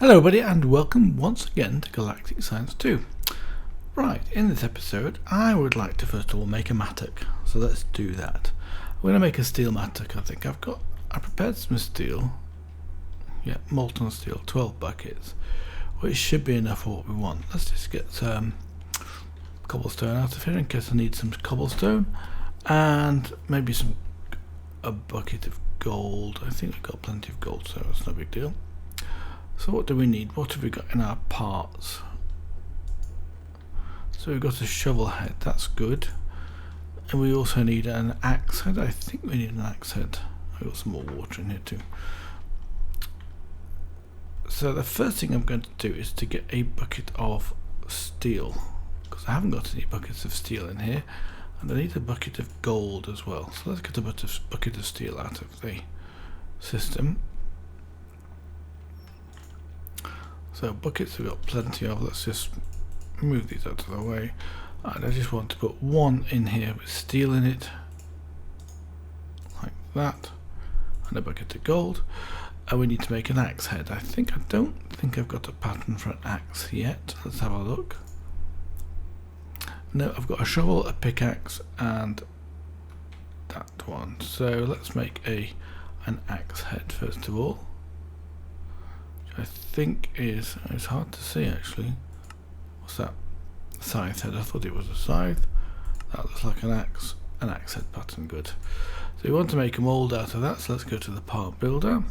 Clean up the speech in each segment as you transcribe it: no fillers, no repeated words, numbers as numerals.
Hello everybody and welcome once again to Galactic Science 2. Right, in this episode I would like to first of all make a Mattock, so let's do that. I'm going to make a steel Mattock. I prepared some steel, molten steel, 12 buckets, which should be enough for what we want. Let's just get some cobblestone out of here in case I need some cobblestone, and maybe a bucket of gold. I think we've got plenty of gold, so it's no big deal. So what do we need? What have we got in our parts? So we've got a shovel head, that's good. And we also need an axe head. I think we need an axe head. I've got some more water in here too. So the first thing I'm going to do is to get a bucket of steel, because I haven't got any buckets of steel in here. And I need a bucket of gold as well. So let's get a bucket of steel out of the system. So buckets we've got plenty of. Let's just move these out of the way. And I just want to put one in here with steel in it, like that, and a bucket of gold. And we need to make an axe head. I don't think I've got a pattern for an axe yet. Let's have a look. No, I've got a shovel, a pickaxe, and that one. So let's make an axe head first of all. I think it's hard to see actually. What's that? Scythe head. I thought it was a scythe. That looks like an axe head pattern. Good. So we want to make a mold out of that, so let's go to the part builder,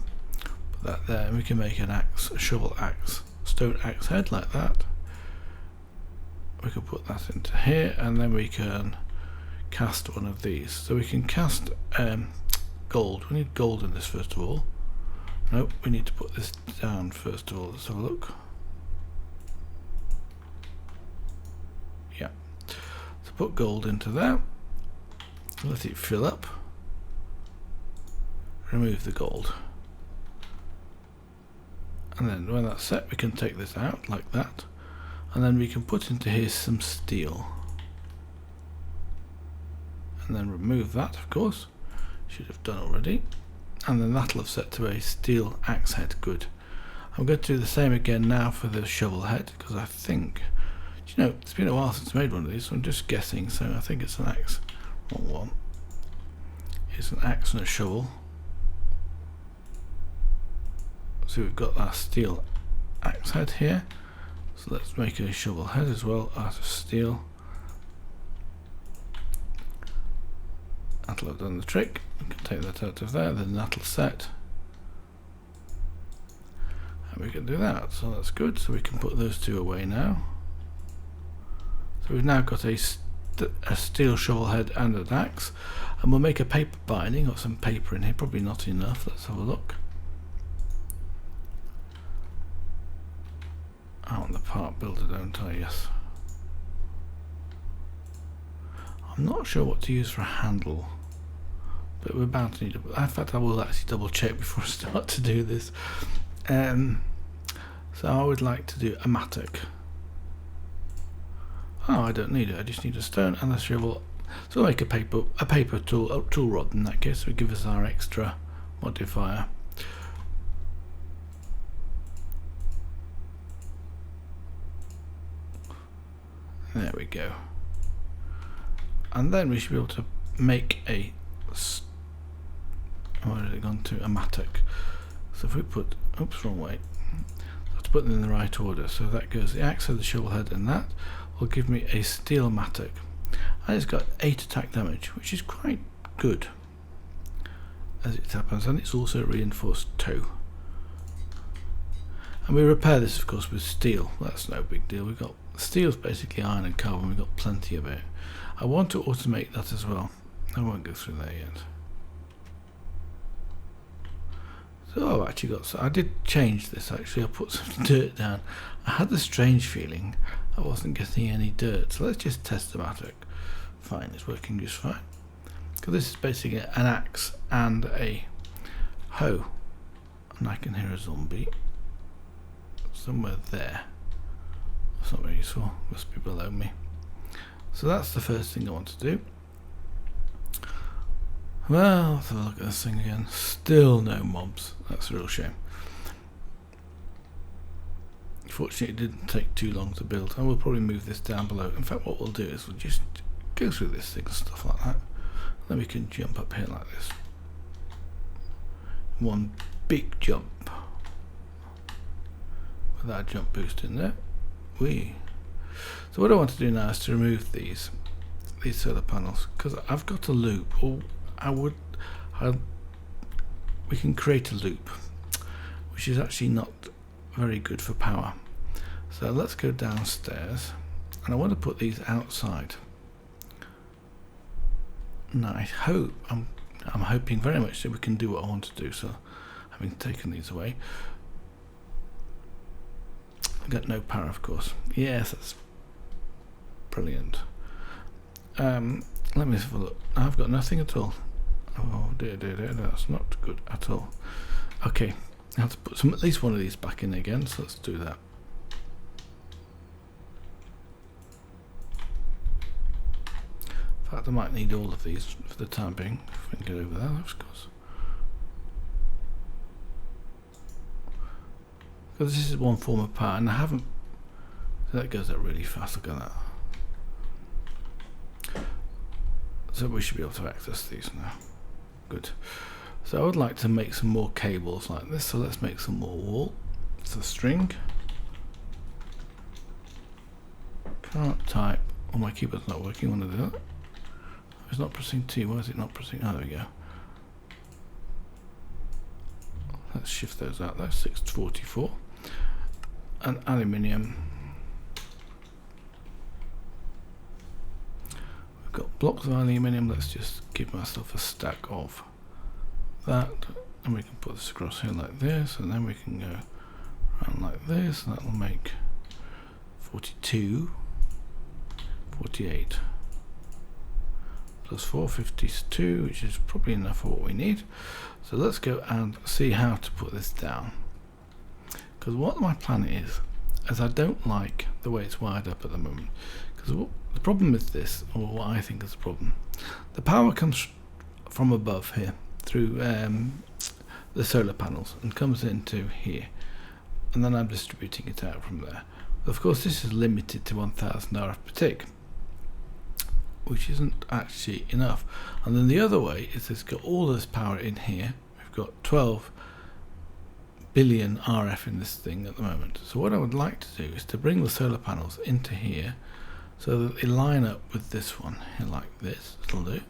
put that there, and we can make an axe, a shovel axe, stone axe head like that. We can put that into here, and then we can cast one of these. So we can cast gold. We need gold in this first of all. Nope, we need to put this down first of all. Let's have a look. Yeah. So put gold into there. Let it fill up. Remove the gold. And then when that's set, we can take this out like that. And then we can put into here some steel. And then remove that, of course. Should have done already. And then that'll have set to a steel axe head. Good. I'm going to do the same again now for the shovel head, because I think, it's been a while since I made one of these, so I'm just guessing. So I think it's an axe. Wrong one. It's an axe and a shovel. So we've got our steel axe head here. So let's make a shovel head as well out of steel. That'll have done the trick. We can take that out of there, then that'll set. And we can do that, so that's good. So we can put those two away now. So we've now got a steel shovel head and an axe. And we'll make a paper binding. Got some paper in here, probably not enough. Let's have a look. I want the part builder, don't I? Yes. I'm not sure what to use for a handle, but we're bound to need it. In fact, I will actually double check before I start to do this. So I would like to do a mattock. Oh, I don't need it. I just need a stone and a shovel. So we'll make a paper tool rod in that case. So we give us our extra modifier. There we go. And then we should be able to make where has it gone to? A mattock. So if we put, oops, wrong way. I have to put them in the right order. So that goes the axe head, the shovel head, and that will give me a steel mattock. And it's got 8 attack damage, which is quite good, as it happens, and it's also reinforced toe. And we repair this, of course, with steel. That's no big deal. We've got steel's basically iron and carbon. We've got plenty of it. I want to automate that as well. I won't go through there yet. So I've actually got. I did change this actually. I put some dirt down. I had the strange feeling I wasn't getting any dirt. So let's just test the Mattock. Fine, it's working just fine. Because this is basically an axe and a hoe, and I can hear a zombie somewhere there. That's not very useful. Must be below me. So that's the first thing I want to do. Well, let's have a look at this thing again. Still no mobs. That's a real shame. Fortunately, it didn't take too long to build. I will probably move this down below. In fact, what we'll do is we'll just go through this thing and stuff like that. Then we can jump up here like this. One big jump. With that jump boost in there. So what I want to do now is to remove these solar panels, because I've got a loop, or we can create a loop, which is actually not very good for power. So let's go downstairs, and I want to put these outside. Now I'm hoping very much that we can do what I want to do. So having taken these away, I got no power, of course. Yes, that's brilliant. Let me have a look. I've got nothing at all. Oh dear, that's not good at all. Okay, I have to put at least one of these back in again, so let's do that. In fact, I might need all of these for the time being, if we can get over that, of course. Because this is one form of power, and I haven't... So that goes up really fast, look at that. So we should be able to access these now. Good. So I would like to make some more cables like this, so let's make some more wool. It's a string. Can't type. Oh, my keyboard's not working. I want to do that. It's not pressing T. Why is it not pressing? Oh, there we go. Let's shift those out there. 644. And aluminium. We've got blocks of aluminium. Let's just give myself a stack of that. And we can put this across here like this. And then we can go around like this. And that will make 42. 48. Plus 452, which is probably enough for what we need. So let's go and see how to put this down. Because what my plan is I don't like the way it's wired up at the moment. Because the problem with this, or what I think is the problem, the power comes from above here through the solar panels and comes into here, and then I'm distributing it out from there. Of course, this is limited to 1000 RF per tick, which isn't actually enough. And then the other way is it's got all this power in here. We've got 12 billion RF in this thing at the moment. So what I would like to do is to bring the solar panels into here so that they line up with this one here like this. It'll do.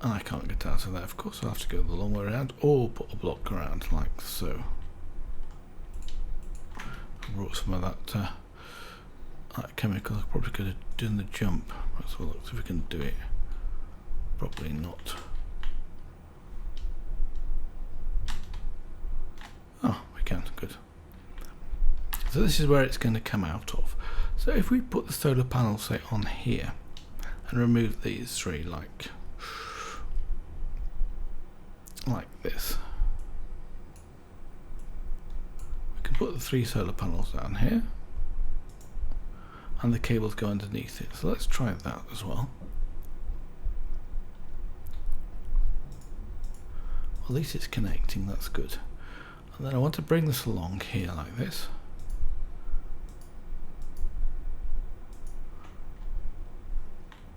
And I can't get out of that, of course. I'll have to go the long way around or put a block around like so. Brought some of that chemical. I probably could have done the jump. Let's have a look, see if we can do it. Probably not. Oh, we can. Good. So this is where it's going to come out of. So if we put the solar panel, say, on here and remove these three like this. Put the 3 solar panels down here and the cables go underneath it. So let's try that as well. At least it's connecting, that's good. And then I want to bring this along here like this.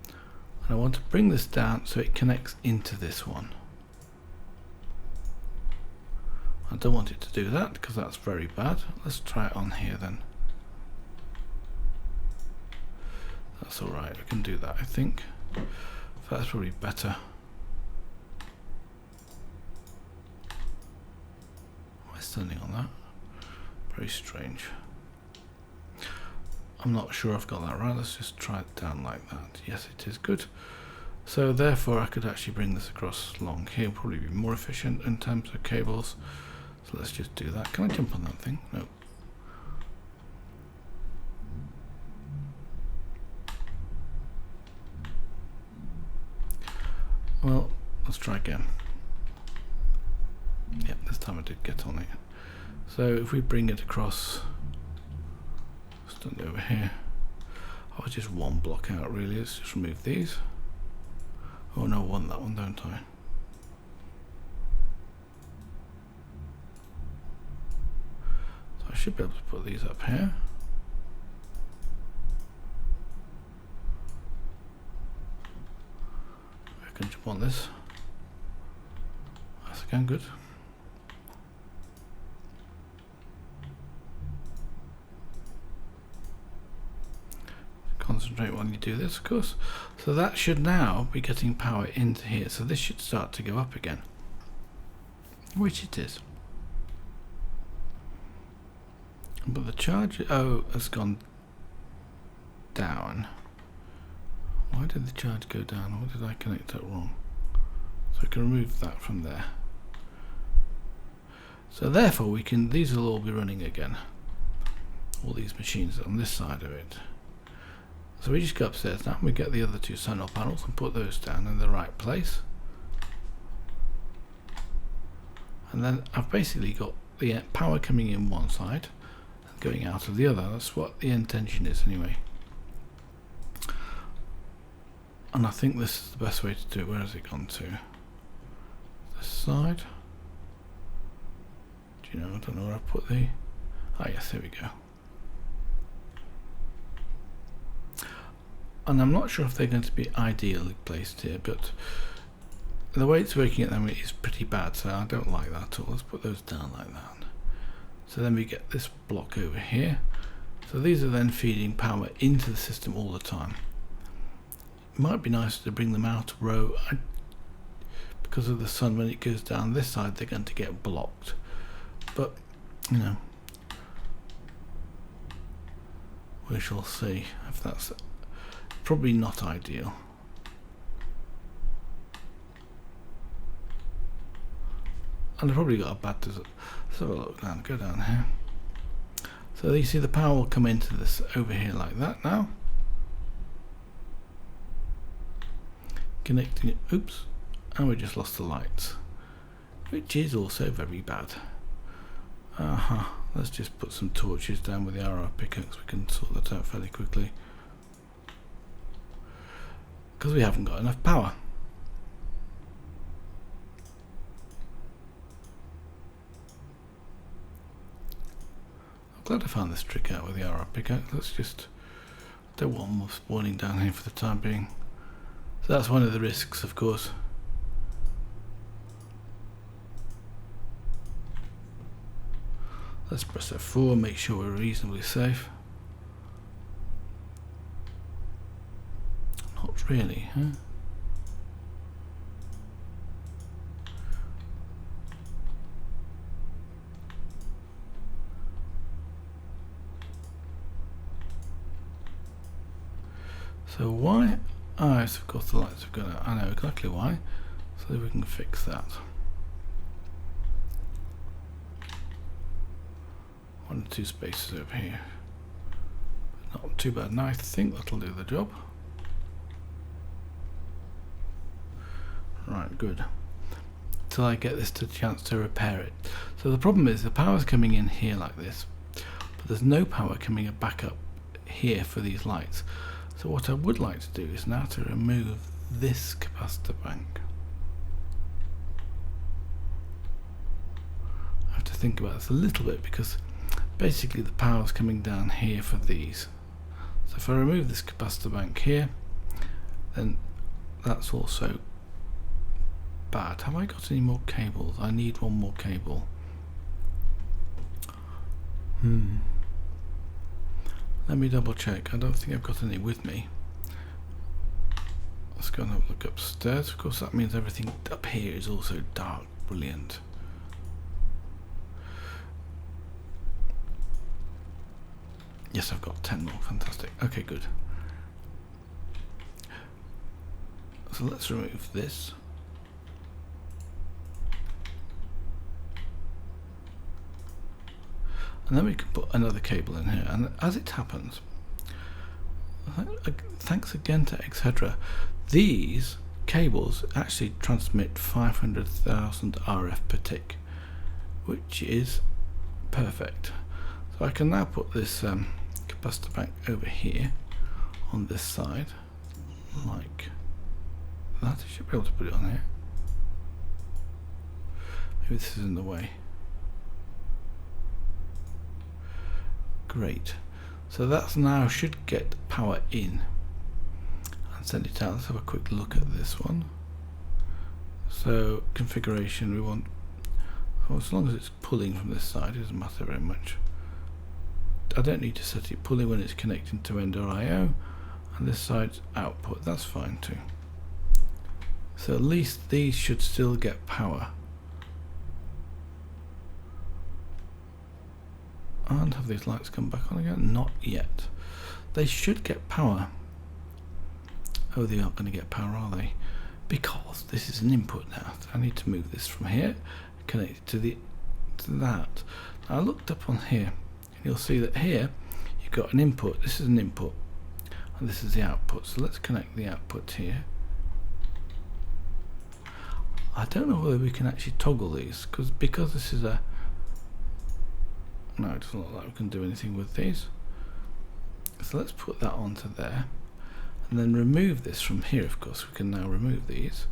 And I want to bring this down so it connects into this one. I don't want it to do that because that's very bad. Let's try it on here then. That's alright, we can do that, I think. That's probably better. Why is turning on that? Very strange. I'm not sure I've got that right. Let's just try it down like that. Yes, it is good. So therefore I could actually bring this across along here. Probably be more efficient in terms of cables. So let's just do that. Can I jump on that thing? No. Well, let's try again. Yep, this time I did get on it. So if we bring it across, stand over here. Oh, just one block out really. Let's just remove these. Oh no, I want that one, don't I? should be able to put these up here. I can jump on this. That's again good. Concentrate when you do this, of course. So that should now be getting power into here. So this should start to go up again, which it is. But the charge, has gone down. Why did the charge go down? Or did I connect that wrong? So I can remove that from there. So therefore we can, these will all be running again. All these machines on this side of it. So we just go upstairs now and we get the other two solar panels and put those down in the right place. And then I've basically got the power coming in one side and going out of the other. That's what the intention is anyway. And I think this is the best way to do it. Where has it gone to? This side? Do you know? I don't know where I put the... Ah yes, there we go. And I'm not sure if they're going to be ideally placed here, but the way it's working at the moment is pretty bad, so I don't like that at all. Let's put those down like that. So then we get this block over here. So these are then feeding power into the system all the time. It might be nice to bring them out a row. Because of the sun, when it goes down this side, they're going to get blocked. But, you know, we shall see if that's... Probably not ideal. And I've probably got a bad desert. Let's have a look down, go down here. So you see the power will come into this over here like that now. Connecting it, oops, and we just lost the lights, which is also very bad. Let's just put some torches down with the RR pickaxe, we can sort that out fairly quickly. Because we haven't got enough power. I'm glad I found this trick out with the RR pickaxe. Let's just... don't want more spawning down here for the time being. So that's one of the risks, of course. Let's press F4, make sure we're reasonably safe. Not really, huh? So why? Ah, yes, of course the lights have gone out. I know exactly why. So we can fix that. One or two spaces over here. Not too bad. Now I think that'll do the job. Right, good. Till I get this to a chance to repair it. So the problem is the power's coming in here like this, but there's no power coming back up here for these lights. So what I would like to do is now to remove this capacitor bank. I have to think about this a little bit because basically the power's coming down here for these. So if I remove this capacitor bank here, then that's also bad. Have I got any more cables? I need one more cable. Let me double check. I don't think I've got any with me. Let's go and have a look upstairs. Of course that means everything up here is also dark. Brilliant. Yes, I've got 10 more. Fantastic. Okay, good. So let's remove this. And then we can put another cable in here, and as it happens, thanks again to Etc., these cables actually transmit 500,000 RF per tick, which is perfect. So I can now put this capacitor bank over here on this side, like that. I should be able to put it on here. Maybe this is in the way. Great. So that's now should get power in and send it out. Let's have a quick look at this one. So configuration, we want, oh, as long as it's pulling from this side, it doesn't matter very much. I don't need to set it pulling when it's connecting to end or IO, and this side's output, that's fine too. So at least these should still get power. And have these lights come back on again? Not yet. They should get power. Oh, they aren't going to get power, are they? Because this is an input now. I need to move this from here, connect it to that. Now I looked up on here, and you'll see that here you've got an input. This is an input, and this is the output. So let's connect the output here. I don't know whether we can actually toggle these, because this is a, no, it doesn't look like we can do anything with these. So let's put that onto there, and then remove this from here. Of course, we can now remove these.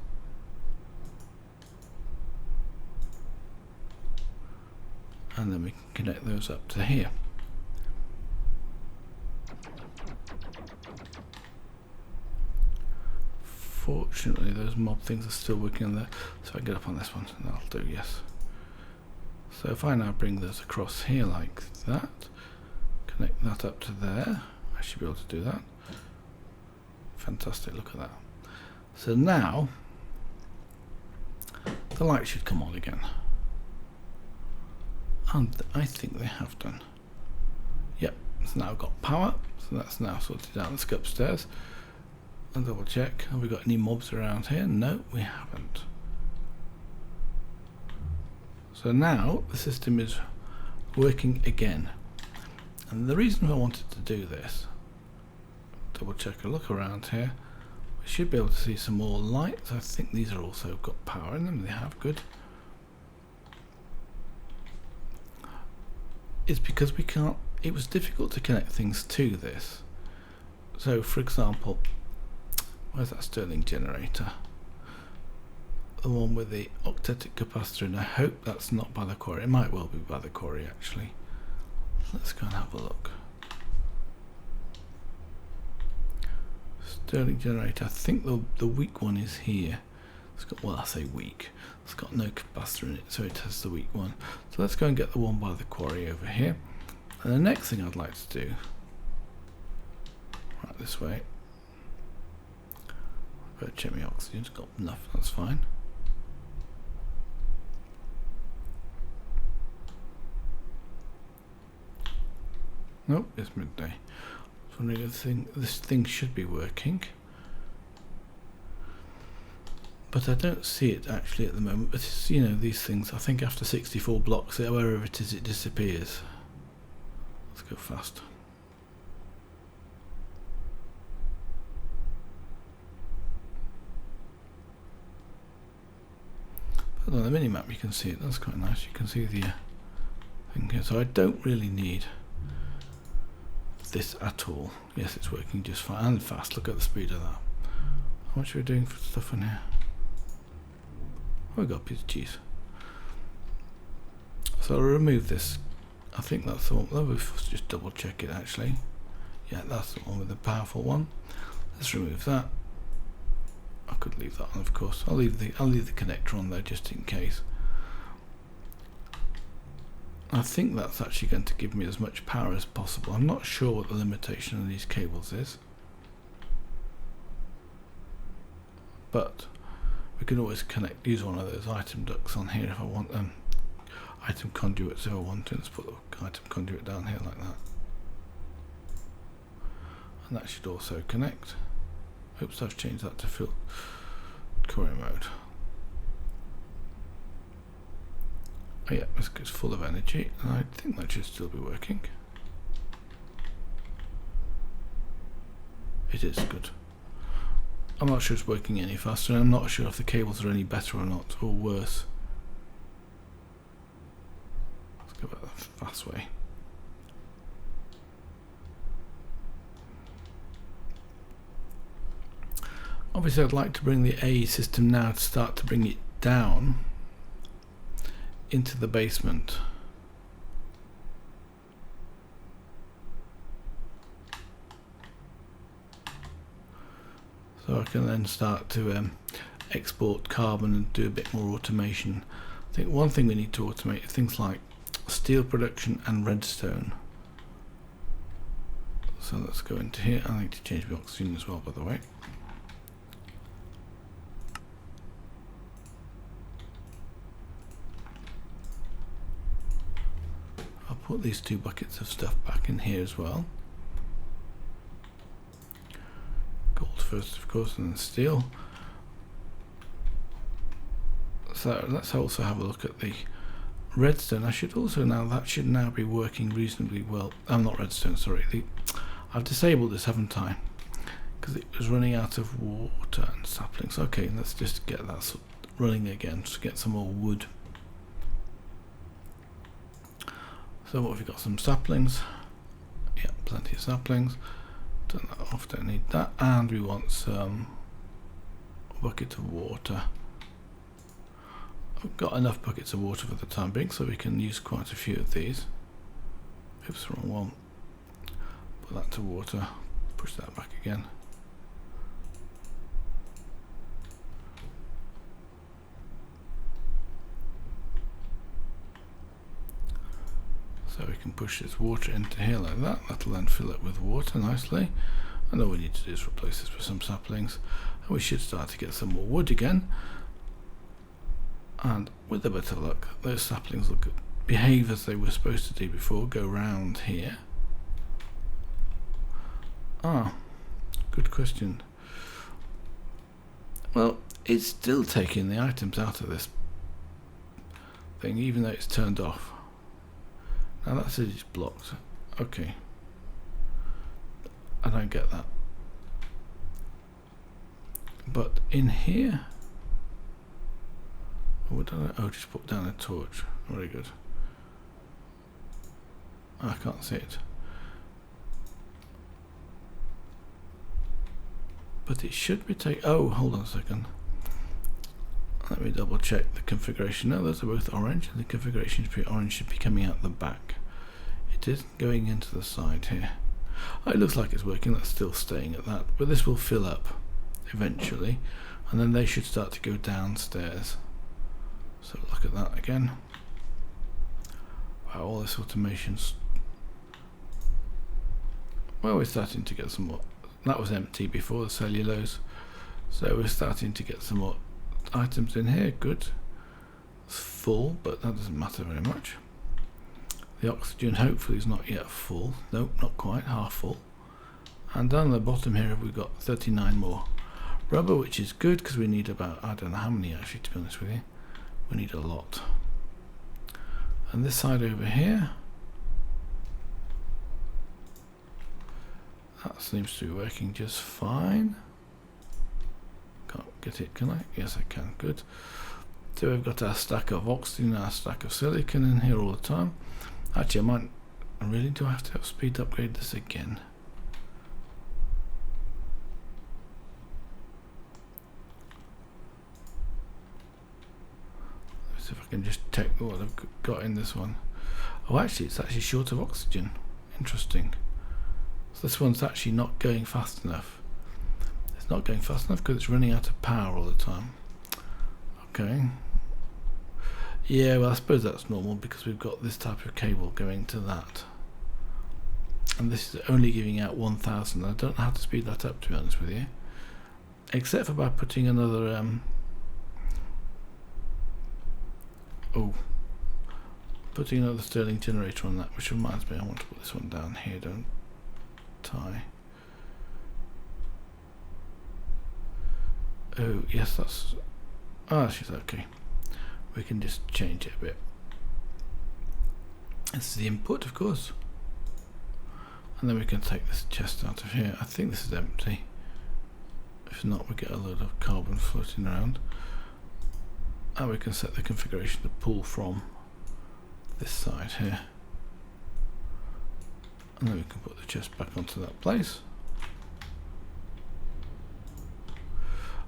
And then we can connect those up to here. Fortunately, those mob things are still working on there, so I get up on this one, and that'll do, yes. So if I now bring those across here like that, connect that up to there, I should be able to do that. Fantastic, look at that. So now, the light should come on again. And I think they have done. Yep, it's now got power, so that's now sorted out. Let's go upstairs and double check. Have we got any mobs around here? No, we haven't. So now the system is working again. And the reason I wanted to do this, double check a look around here, we should be able to see some more lights. I think these are also got power in them. They have, good. It's because we can't, it was difficult to connect things to this. So for example, where's that Stirling generator? The one with the octetic capacitor, and I hope that's not by the quarry. It might well be by the quarry actually. Let's go and have a look. Stirling generator, I think the weak one is here. It's got, well, I say weak, it's got no capacitor in it, so it has the weak one. So let's go and get the one by the quarry over here. And the next thing I'd like to do, right this way, better check my oxygen's got enough, that's fine. Nope, it's midday. So I think this thing should be working, but I don't see it actually at the moment. But it's, you know, these things, I think after 64 blocks, wherever it is, it disappears. Let's go fast. But on the mini-map you can see it, that's quite nice. You can see the thing here. So I don't really need this at all. Yes, it's working just fine and fast. Look at the speed of that. How much are we doing for stuff in here? Oh, we got a piece of cheese. So I'll remove this. I think that's the one. Let's just double check it actually. Yeah, that's the one with the powerful one. Let's remove that. I could leave that on, of course. I'll leave the connector on there just in case. I think that's actually going to give me as much power as possible. I'm not sure what the limitation of these cables is, but we can always use one of those item ducts on here if I want them. Item conduits if I want to. Let's put the item conduit down here like that. And that should also connect. Oops, I've changed that to full courier mode. Oh yeah, it's full of energy, and I think that should still be working. It is good. I'm not sure it's working any faster, and I'm not sure if the cables are any better or not, or worse. Let's go back the fast way. Obviously I'd like to bring the A system now to start to bring it down into the basement. So I can then start to export carbon and do a bit more automation. I think one thing we need to automate is things like steel production and redstone. So let's go into here. I need to change my oxygen as well, by the way. I'll put these 2 buckets of stuff back in here as well. Gold first, of course, and then steel. So let's also have a look at the redstone. I should also that should now be working reasonably well. I'm not redstone, sorry. I've disabled this, haven't I? Because it was running out of water and saplings. Okay, let's just get that running again, just get some more wood. So what have we got? Some saplings. Yeah, plenty of saplings. Turn that off, don't need that. And we want some bucket of water. I've got enough buckets of water for the time being, so we can use quite a few of these. Oops, wrong one. Put that to water, push that back again. So we can push this water into here like that. That'll then fill it with water nicely. And all we need to do is replace this with some saplings. And we should start to get some more wood again. And with a bit of luck, those saplings will behave as they were supposed to do before. Go round here. Ah, good question. Well, it's still taking the items out of this thing, even though it's turned off. Now that says it's blocked. Okay. I don't get that. But in here, what did I? Oh, just put down a torch. Very good. I can't see it. But it should be oh, hold on a second. Let me double check the configuration. No, those are both orange, and the configuration should be orange, should be coming out the back. It is going into the side here. Oh, it looks like it's working. That's still staying at that, but this will fill up eventually, and then they should start to go downstairs. So look at that again. Wow, all this automation's. Well, we're starting to get some more. That was empty before the cellulose, so we're starting to get some more items in here. Good. It's full, but that doesn't matter very much. The oxygen hopefully is not yet full. Nope, not quite, half full. And down the bottom here we've got 39 more rubber, which is good because we need about, I don't know how many actually, to be honest with you. We need a lot. And this side over here, that seems to be working just fine. Can't get it, can I? Yes, I can. Good. So we've got our stack of oxygen, our stack of silicon in here all the time. Actually, really do I have to have speed upgrade this again? Let's see if I can just check what I've got in this one. Oh, actually, it's actually short of oxygen. Interesting. So this one's actually not going fast enough. It's not going fast enough because it's running out of power all the time. Okay. Yeah, well, I suppose that's normal because we've got this type of cable going to that. And this is only giving out 1000. I don't know how to speed that up, to be honest with you. Except for by putting another... putting another Stirling generator on that, which reminds me, I want to put this one down here, don't I? Oh, yes, that's... Ah, she's okay. We can just change it a bit. This is the input, of course. And then we can take this chest out of here. I think this is empty. If not, we get a load of carbon floating around. And we can set the configuration to pull from this side here. And then we can put the chest back onto that place.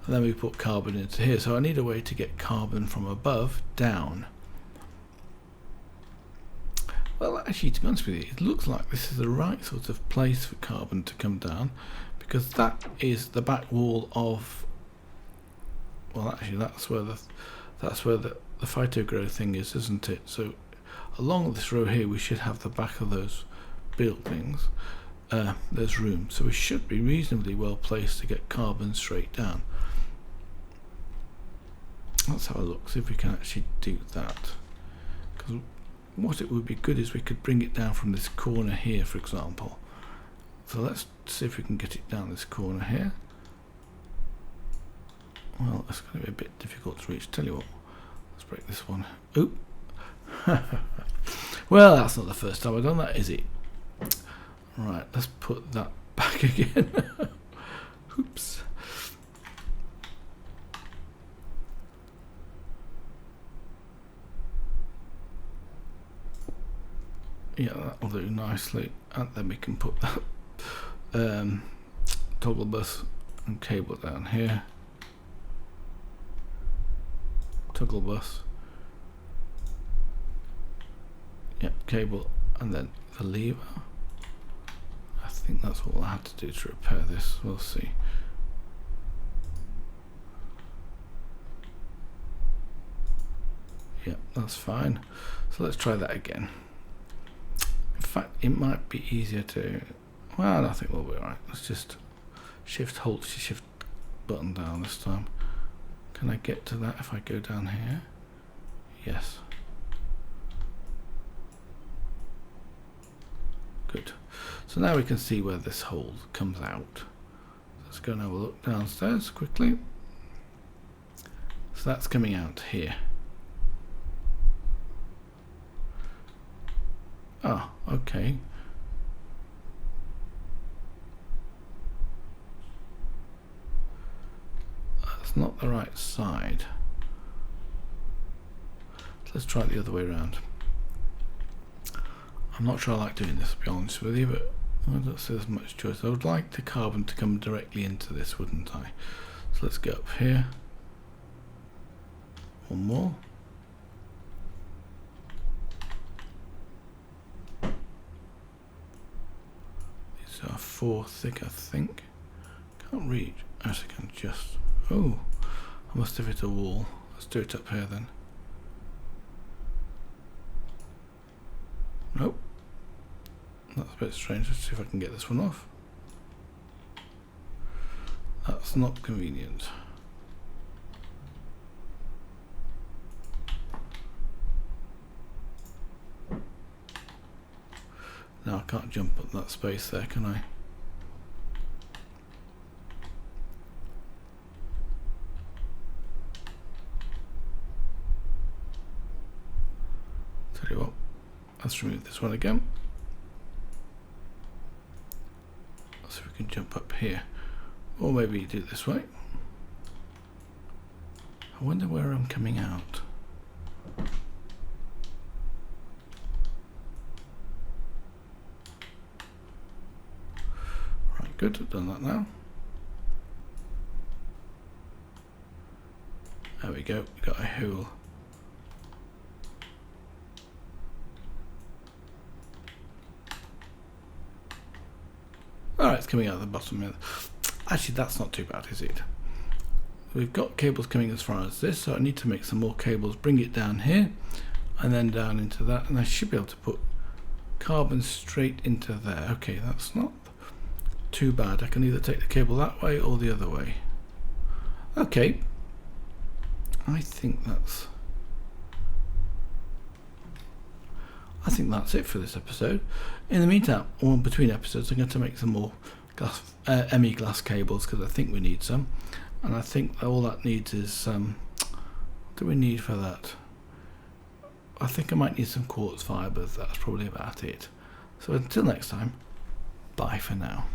And then we put carbon into here. So I need a way to get carbon from above down. Well, actually, to be honest with you, it looks like this is the right sort of place for carbon to come down, because that is the back wall of, well, actually that's where the phytogrow thing is, isn't it? So along this row here we should have the back of those buildings. There's room, so we should be reasonably well placed to get carbon straight down. Let's have a look, see if we can actually do that. Because what it would be good is we could bring it down from this corner here, for example. So let's see if we can get it down this corner here. Well, that's going to be a bit difficult to reach. Tell you what, let's break this one. Oop. Well, that's not the first time I've done that, is it? Right, let's put that back again. Oops. Yeah, that'll do nicely, and then we can put that toggle bus and cable down here. Toggle bus. Yep, cable, and then the lever. I think that's all I had to do to repair this. We'll see. Yep, that's fine. So let's try that again. In fact, it might be easier to, well, I think we'll be alright. Let's just hold shift button down this time. Can I get to that if I go down here? Yes. Good. So now we can see where this hole comes out. Let's go and have a look downstairs quickly. So that's coming out here. Oh, okay. That's not the right side. Let's try it the other way around. I'm not sure I like doing this, to be honest with you, but I don't see there's much choice. I would like the carbon to come directly into this, wouldn't I? So let's go up here. One more. These are 4 thick, I think. Can't reach. Actually, I can just. Oh, I must have hit a wall. Let's do it up here then. Nope. That's a bit strange. Let's see if I can get this one off. That's not convenient. Now I can't jump up that space there, can I? Tell you what, let's remove this one again. So we can jump up here, or maybe do it this way. I wonder where I'm coming out. Right, good, I've done that now. There we go, we got a hole. Alright, it's coming out of the bottom here. Actually, that's not too bad, is it? We've got cables coming as far as this, so I need to make some more cables, bring it down here, and then down into that, and I should be able to put carbon straight into there. Okay, that's not too bad. I can either take the cable that way or the other way. Okay. I think that's it for this episode. In the meantime, or between episodes, I'm going to make some more glass, ME glass cables, because I think we need some. And I think all that needs is, what do we need for that? I think I might need some quartz fibres. That's probably about it. So until next time, bye for now.